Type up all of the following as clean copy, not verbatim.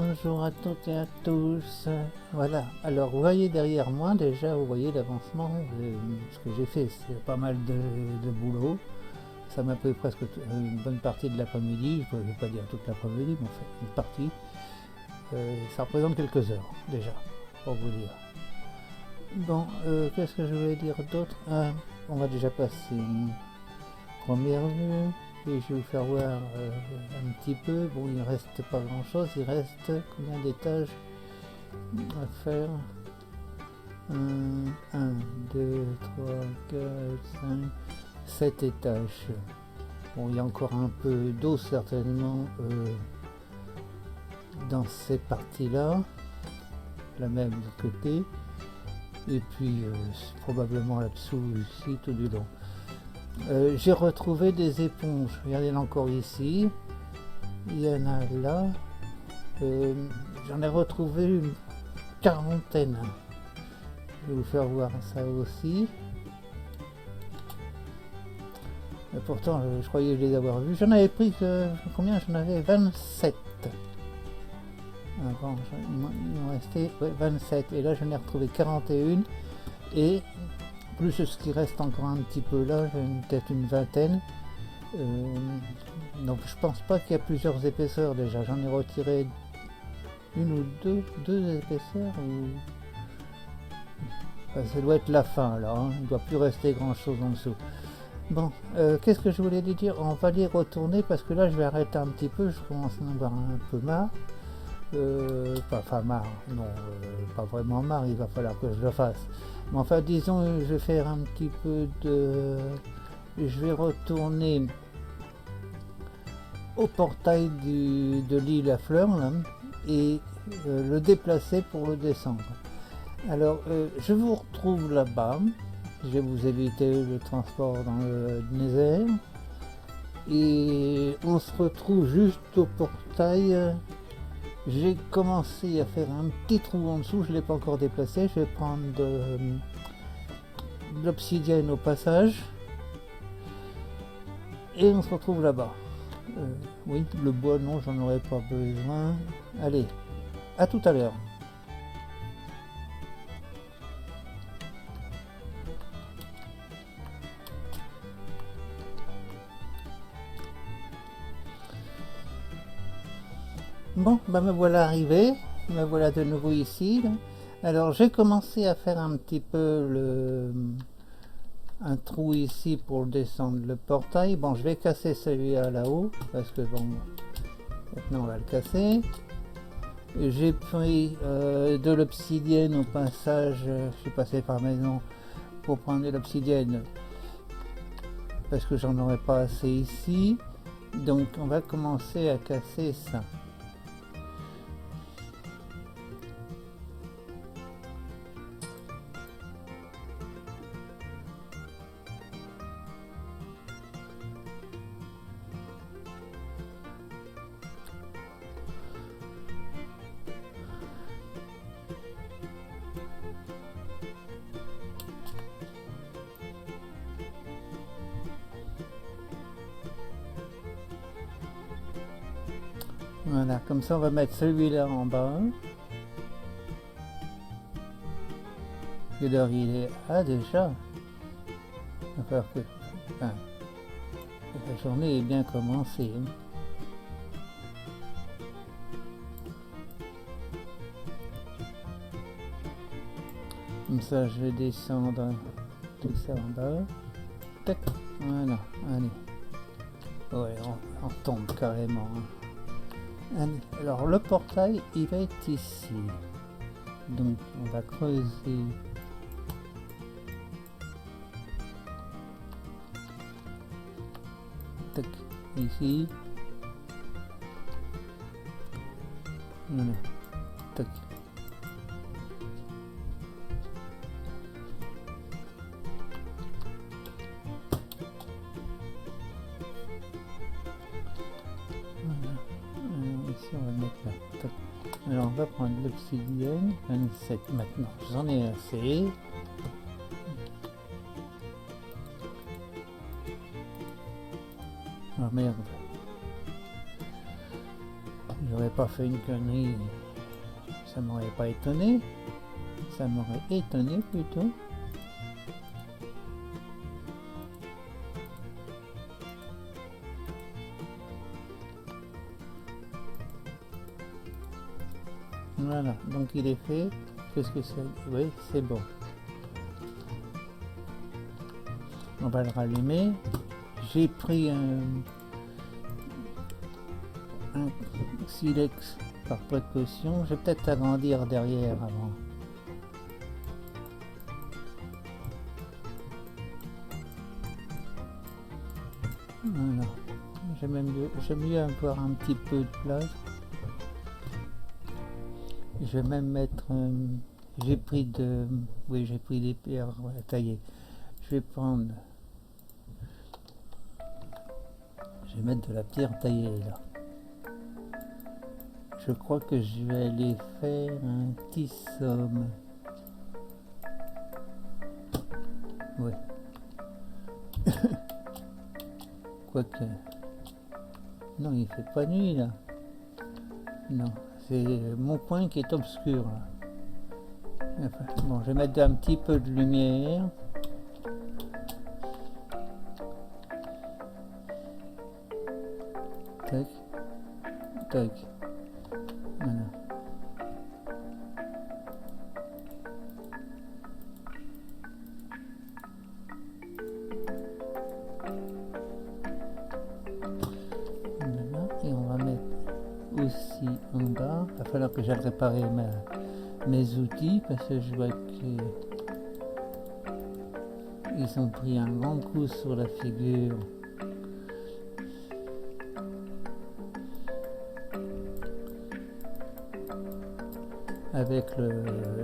Bonjour à toutes et à tous. Voilà, alors vous voyez derrière moi déjà, vous voyez l'avancement. Ce que j'ai fait, c'est pas mal de boulot. Ça m'a pris presque une bonne partie de l'après-midi. Je ne vais pas dire toute l'après-midi, mais enfin une partie. Ça représente quelques heures déjà, pour vous dire. Bon, qu'est-ce que je voulais dire d'autre? On va déjà passer une première vue. Et je vais vous faire voir un petit peu. Bon, il reste pas grand chose. Il reste combien d'étages à faire? 1, 2, 3, 4, 5, 7 étages. Bon, il y a encore un peu d'eau certainement dans ces parties-là. La même de côté. Et puis probablement là-dessous ici tout du long. J'ai retrouvé des éponges. Regardez, il y en a encore ici. Il y en a là. J'en ai retrouvé une quarantaine. Je vais vous faire voir ça aussi. Et pourtant, je croyais les avoir vus. J'en avais pris que combien? J'en avais 27. Bon, il m'en restait 27. Et là, j'en ai retrouvé 41. Et plus ce qui reste encore un petit peu là, peut-être une vingtaine. Donc je pense pas qu'il y a plusieurs épaisseurs déjà. J'en ai retiré une ou deux épaisseurs. Enfin, ça doit être la fin là. Hein. Il ne doit plus rester grand chose en dessous. Bon, qu'est-ce que je voulais dire? On va les retourner parce que là je vais arrêter un petit peu. Je commence à en avoir un peu marre. Enfin marre, non, pas vraiment marre. Il va falloir que je le fasse. Mais enfin, disons, je vais faire un petit peu de... Je vais retourner au portail de l'île à fleurs, là, et le déplacer pour le descendre. Alors, je vous retrouve là-bas. Je vais vous éviter le transport dans le désert. Et on se retrouve juste au portail. J'ai commencé à faire un petit trou en dessous, je ne l'ai pas encore déplacé. Je vais prendre de l'obsidienne au passage. Et on se retrouve là-bas. Oui, le bois, non, j'en aurais pas besoin. Allez, à tout à l'heure. Bon, bah me voilà arrivé. Me voilà de nouveau ici. Là. Alors, j'ai commencé à faire un petit peu un trou ici pour descendre le portail. Bon, je vais casser celui-là là-haut parce que bon, maintenant on va le casser. J'ai pris de l'obsidienne au passage. Je suis passé par maison pour prendre de l'obsidienne parce que j'en aurais pas assez ici. Donc on va commencer à casser ça. Voilà, comme ça on va mettre celui-là en bas. Et l'heure il est... Ah déjà. Il va falloir que... Enfin, la journée est bien commencée. Hein. Comme ça je vais descendre tout ça en bas. Tac, voilà, allez. Ouais, on tombe carrément. Hein. Allez, alors le portail il va être ici. Donc on va creuser. Tac, ici. Voilà. Tac. Ici on va le mettre là. Tac. Alors on va prendre l'obsidienne, 27 maintenant, j'en ai assez. Oh merde. Je j'aurais pas fait une connerie, ça m'aurait pas étonné. Ça m'aurait étonné plutôt. Voilà, donc il est fait. Qu'est-ce que c'est? Oui, c'est bon. On va le rallumer. J'ai pris un silex par précaution. Je vais peut-être agrandir derrière avant. Voilà. J'aime mieux avoir un petit peu de place. Je vais même mettre... j'ai pris des pierres taillées. Je vais prendre... Je vais mettre de la pierre taillée là. Je crois que je vais aller faire un petit somme. Ouais. Quoique... Non, il fait pas nuit là. Non, c'est mon coin qui est obscur là. Enfin, bon, je vais mettre un petit peu de lumière. Tac. Tac. Voilà. Voilà. Et on va mettre aussi en bas. Il va falloir que j'aille réparer mes outils parce que je vois qu'ils ont pris un grand coup sur la figure. Avec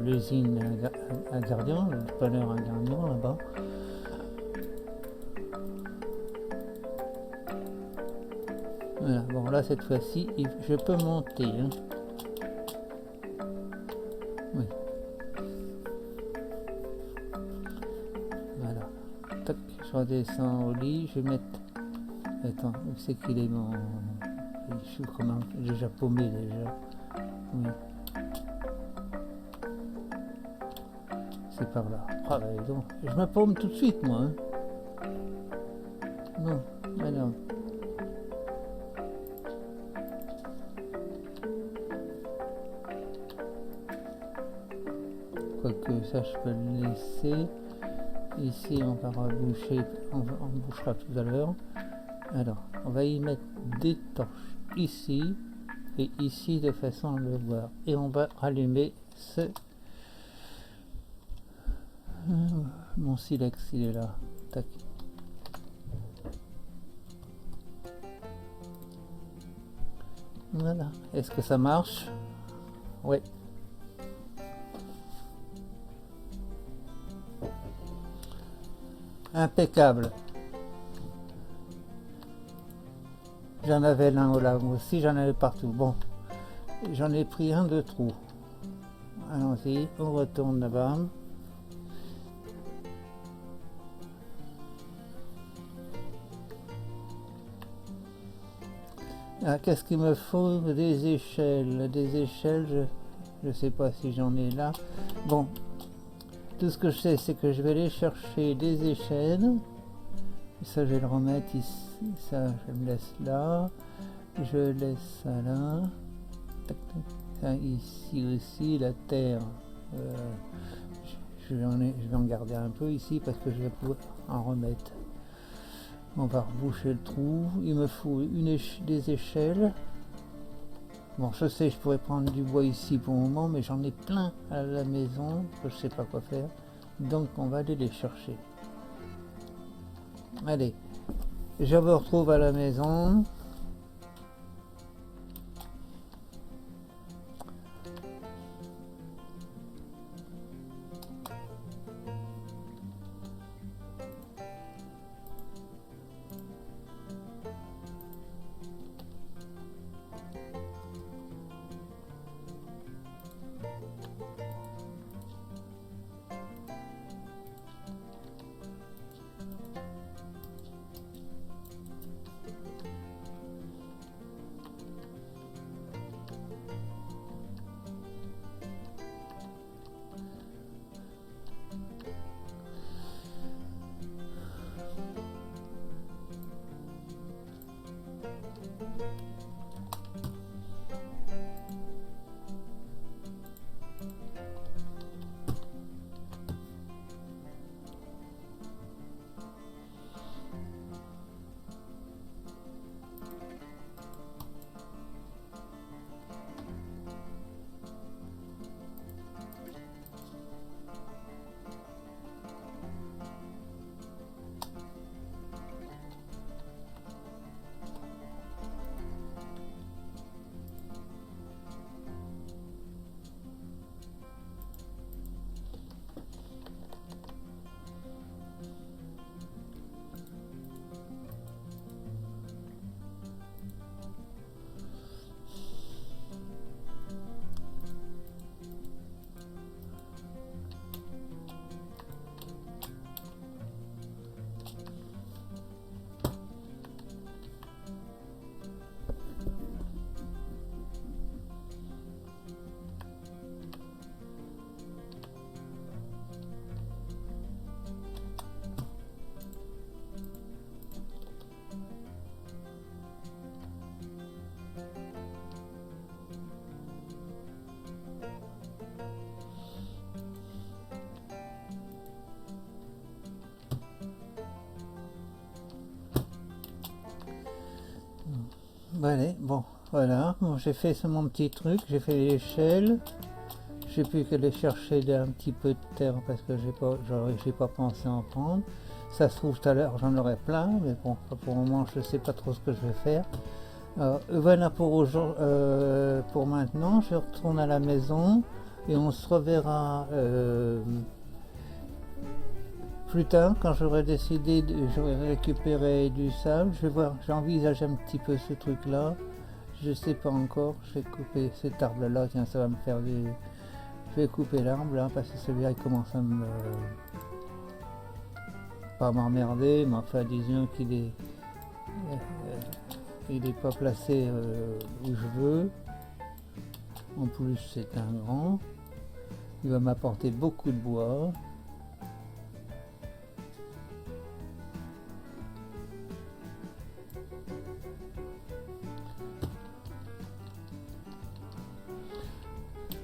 l'usine à Gardian, le dépanneur à Gardian là-bas. Voilà, bon là cette fois-ci, je peux monter. Hein. Oui. Voilà. Tac, je redescends au lit, je vais mettre... Attends, où c'est qu'il est mon... Je suis comment... déjà paumé déjà. Oui. C'est par là. Ah bah donc, je me paume tout de suite moi. Hein. Non, mais non. Quoique ça je peux le laisser. Ici on va reboucher, on bouchera tout à l'heure. Alors, on va y mettre des torches ici et ici de façon à le voir. Et on va rallumer mon silex, il est là. Tac. Voilà. Est-ce que ça marche? Oui. Impeccable. J'en avais l'un là aussi, j'en avais partout. Bon, j'en ai pris un de trou. Allons-y, on retourne là-bas. Ah, qu'est-ce qu'il me faut? Des échelles. Des échelles, je ne sais pas si j'en ai là. Bon, tout ce que je sais, c'est que je vais aller chercher des échelles. Ça, je vais le remettre ici. Ça, je me laisse là. Je laisse ça là. Tac, tac. Ça, ici aussi, la terre. Je vais en garder un peu ici parce que je vais pouvoir en remettre. On va reboucher le trou. Il me faut des échelles. Bon, je sais, je pourrais prendre du bois ici pour le moment, mais j'en ai plein à la maison. Je sais pas quoi faire. Donc, on va aller les chercher. Allez, je me retrouve à la maison. allez, bon, voilà, bon, j'ai fait mon petit truc, j'ai fait l'échelle. J'ai plus qu'à aller chercher un petit peu de terre parce que j'ai pas pensé en prendre. Ça se trouve tout à l'heure j'en aurai plein, mais bon, pour le moment je sais pas trop ce que je vais faire. Alors, voilà pour maintenant, je retourne à la maison et on se reverra plus tard quand j'aurai décidé, j'aurai récupéré du sable. Je vais voir, j'envisage un petit peu ce truc là. Je sais pas encore, je vais couper cet arbre là, tiens ça va me faire des... Je vais couper l'arbre là parce que celui-là il commence à me... pas m'emmerder, mais enfin disons qu'il est... il est pas placé où je veux. En plus c'est un grand. Il va m'apporter beaucoup de bois.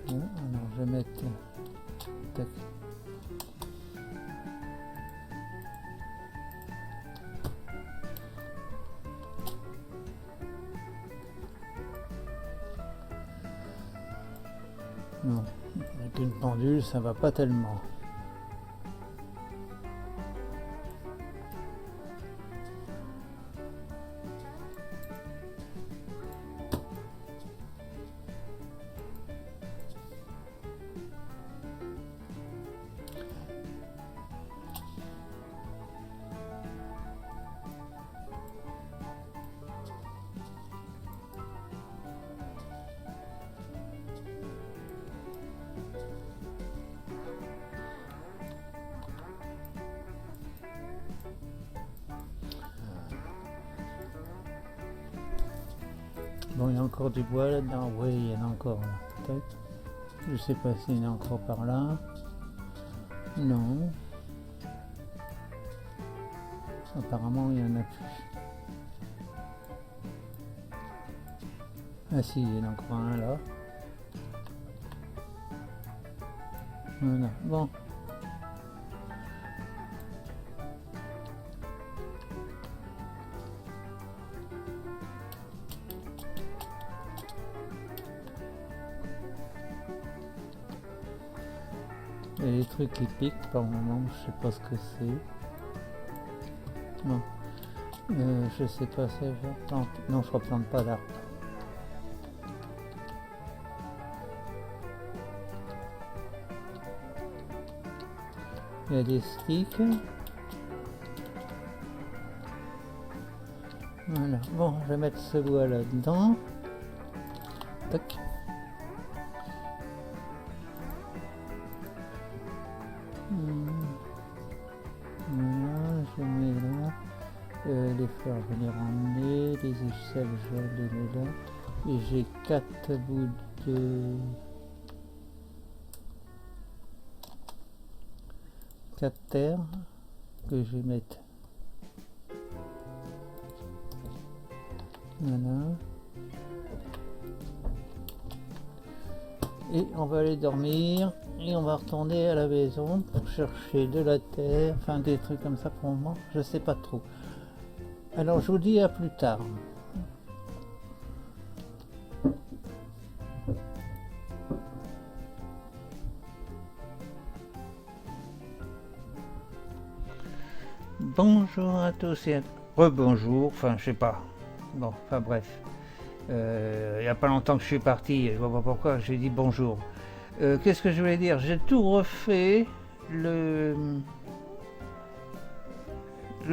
Alors je vais mettre... Tac. Non, avec une pendule ça va pas tellement. Bon, il y a encore du bois là-dedans. Oui, il y en a encore là. Tac. Je sais pas s'il y en a encore par là. Non. Apparemment, il y en a plus. Ah si, il y en a encore un là. Voilà. Bon. Il y a des trucs qui piquent par moment, je sais pas ce que c'est. Non. Je sais pas si je replante. Non, je replante pas d'arbre. Il y a des sticks. Voilà. Bon, je vais mettre ce bois là-dedans. Tac. Voilà, je mets là. Les fleurs, je vais les ramener. Les échelles, je les mets là. Et j'ai 4 bouts de... 4 terres que je vais mettre. Voilà. Et on va aller dormir et on va retourner à la maison pour chercher de la terre, enfin des trucs comme ça pour le moment, je sais pas trop. Alors je vous dis à plus tard. Bonjour à tous et à... Rebonjour, enfin je sais pas. Bon, enfin bref. Il n'y a pas longtemps que je suis parti, je vois pas pourquoi, j'ai dit bonjour. Qu'est-ce que je voulais dire? J'ai tout refait, le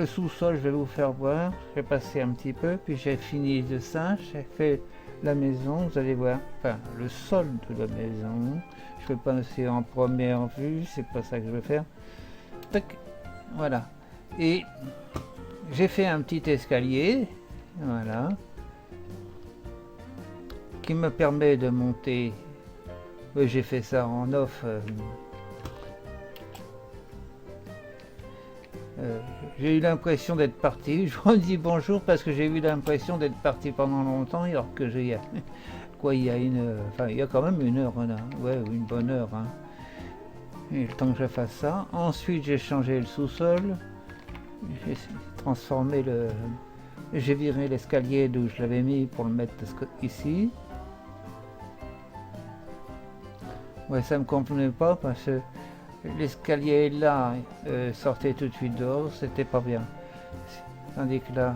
sous-sol, je vais vous faire voir, j'ai passé un petit peu, puis j'ai fini de ça, j'ai fait la maison, vous allez voir, enfin le sol de la maison, je vais passer en première vue, c'est pas ça que je veux faire. Tac, voilà. Et j'ai fait un petit escalier, voilà, qui me permet de monter. Oui, j'ai fait ça en off. J'ai eu l'impression d'être parti. Je vous dis bonjour parce que j'ai eu l'impression d'être parti pendant longtemps, alors que j'ai quoi, il y a enfin il y a quand même une heure là, ouais, une bonne heure. Hein. Et le temps que je fasse ça. Ensuite, j'ai changé le sous-sol. J'ai transformé J'ai viré l'escalier d'où je l'avais mis pour le mettre ici. Ouais, ça me convenait pas parce que l'escalier là sortait tout de suite dehors, c'était pas bien. Tandis que là,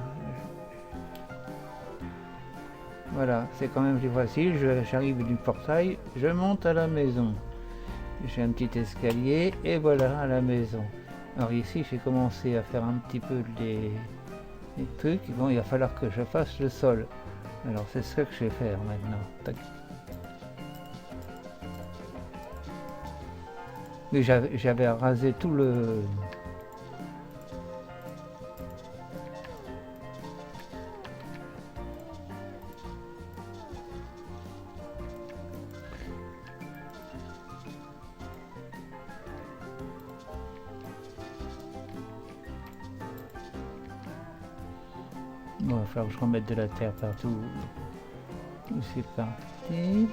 voilà, c'est quand même plus facile. J'arrive du portail, je monte à la maison. J'ai un petit escalier et voilà à la maison. Alors ici, j'ai commencé à faire un petit peu les trucs. Bon, il va falloir que je fasse le sol. Alors c'est ce que je vais faire maintenant. Tac. Mais j'avais rasé tout le... Bon, il va falloir que je remette de la terre partout. C'est parti.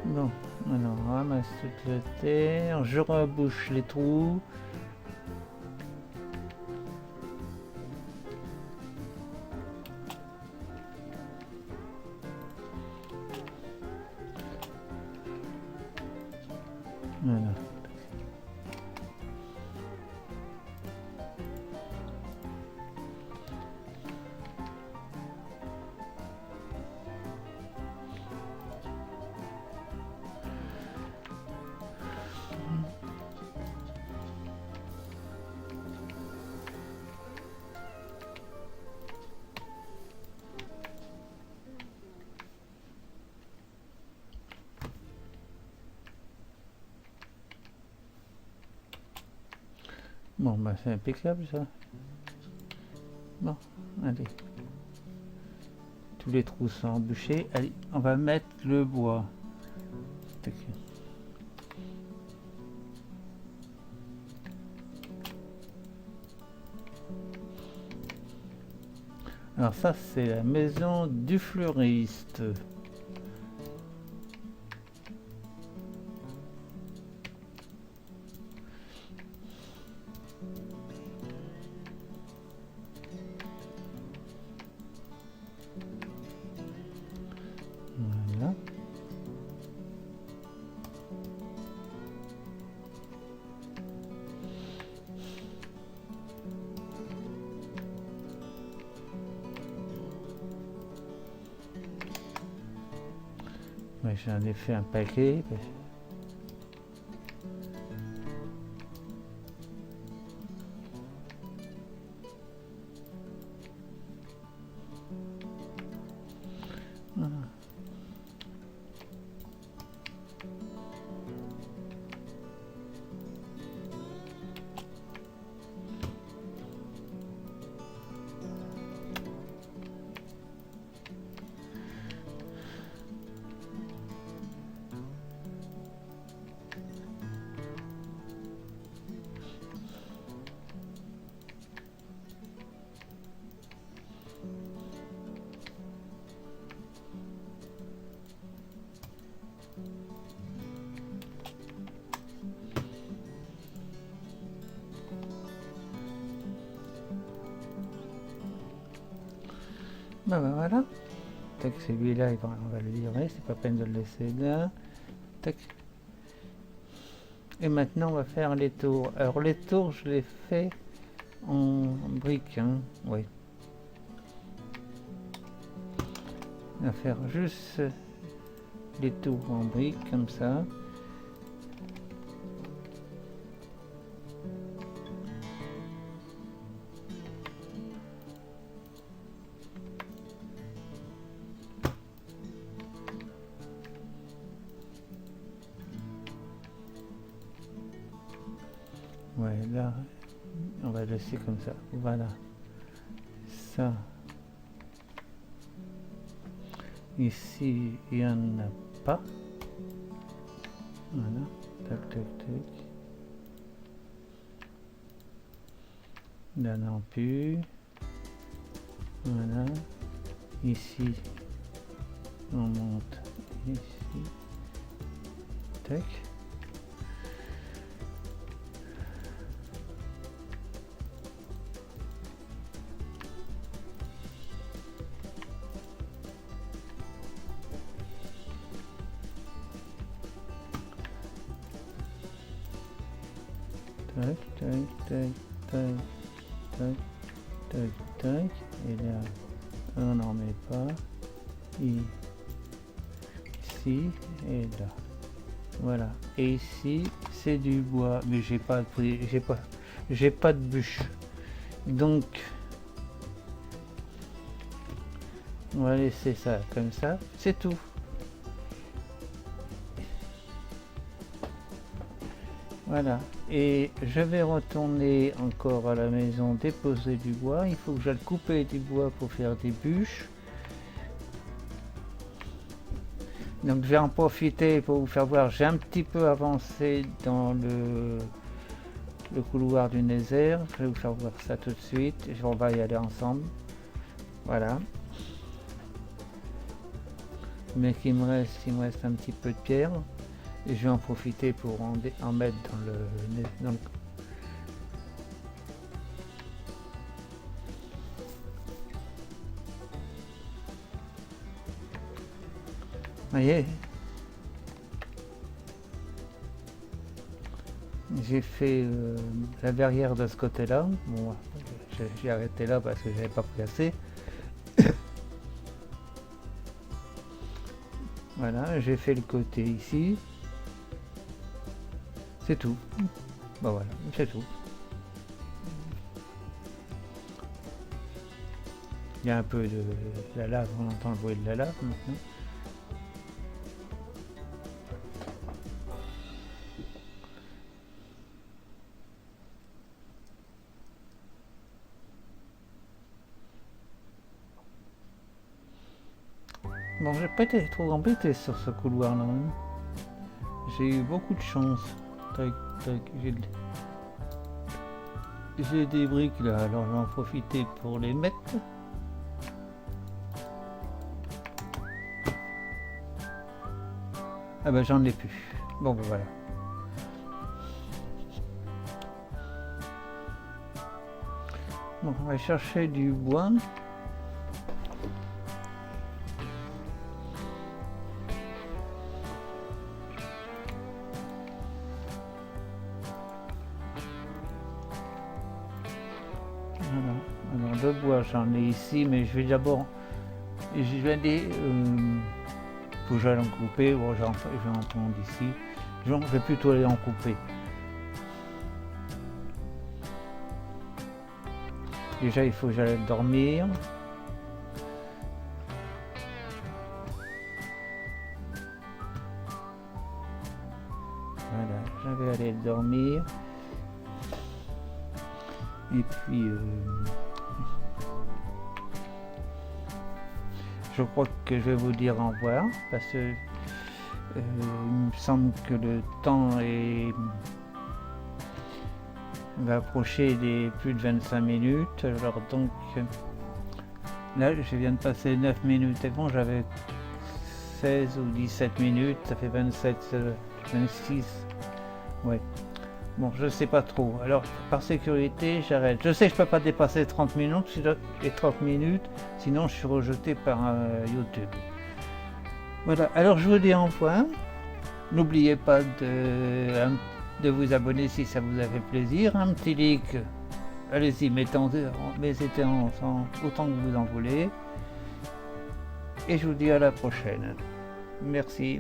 Bon, alors on ramasse toute la terre, je rebouche les trous. Voilà. Bon, bah c'est impeccable ça. Bon, allez. Tous les trous sont embouchés. Allez, on va mettre le bois. Tac. Alors ça, c'est la maison du fleuriste. Voilà. Ouais, j'en ai fait un paquet. Voilà. Ben voilà. Tac, celui-là, on va le virer, c'est pas peine de le laisser là. Tac. Et maintenant, on va faire les tours. Alors, les tours, je les fais en briques, hein. Oui. On va faire juste les tours en briques, comme ça. Ouais, là, on va laisser comme ça. Voilà. Ça. Ici, il n'y en a pas. Voilà. Tac, tac, tac. Là non plus. Voilà. ici, on monte ici, tac. Tac, tac, tac, tac, tac, tac, tac, et là, on n'en met pas, ici, et là, voilà, et ici, c'est du bois, mais j'ai pas de bûche, donc, on va laisser ça comme ça, c'est tout. Voilà, et je vais retourner encore à la maison déposer du bois. Il faut que j'aille couper du bois pour faire des bûches. Donc je vais en profiter pour vous faire voir, j'ai un petit peu avancé dans le couloir du Nether. Je vais vous faire voir ça tout de suite, on va y aller ensemble. Voilà. Mais il me reste un petit peu de pierre. Et je vais en profiter pour en mettre dans le... Voyez, j'ai fait la verrière de ce côté-là. Bon, j'ai arrêté là parce que j'avais pas pris assez. Voilà, j'ai fait le côté ici. C'est tout. Bon voilà, c'est tout. Il y a un peu de la lave, on entend le bruit de la lave maintenant. Bon, j'ai pas été trop embêté sur ce couloir là. J'ai eu beaucoup de chance. Tac, tac, j'ai des briques là, alors j'en profiter pour les mettre. Ah bah j'en ai plus. Bon bah voilà. Bon, on va chercher du bois. Voilà. Alors le bois j'en ai ici, mais je vais d'abord... Je vais aller... faut que j'aille en couper, bon, je vais en prendre ici. Je vais plutôt aller en couper. Déjà il faut que j'aille dormir. Voilà, je vais aller dormir. Et puis je crois que je vais vous dire au revoir parce que il me semble que le temps va approcher des plus de 25 minutes. Alors donc là je viens de passer 9 minutes et bon, j'avais 16 ou 17 minutes, ça fait 27, 26, ouais. Bon, je sais pas trop. Alors, par sécurité, j'arrête. Je sais que je peux pas dépasser 30 minutes, sinon je suis rejeté par YouTube. Voilà, alors je vous dis au revoir. N'oubliez pas de vous abonner si ça vous a fait plaisir. Un petit like, allez-y, mettez autant que vous en voulez. Et je vous dis à la prochaine. Merci.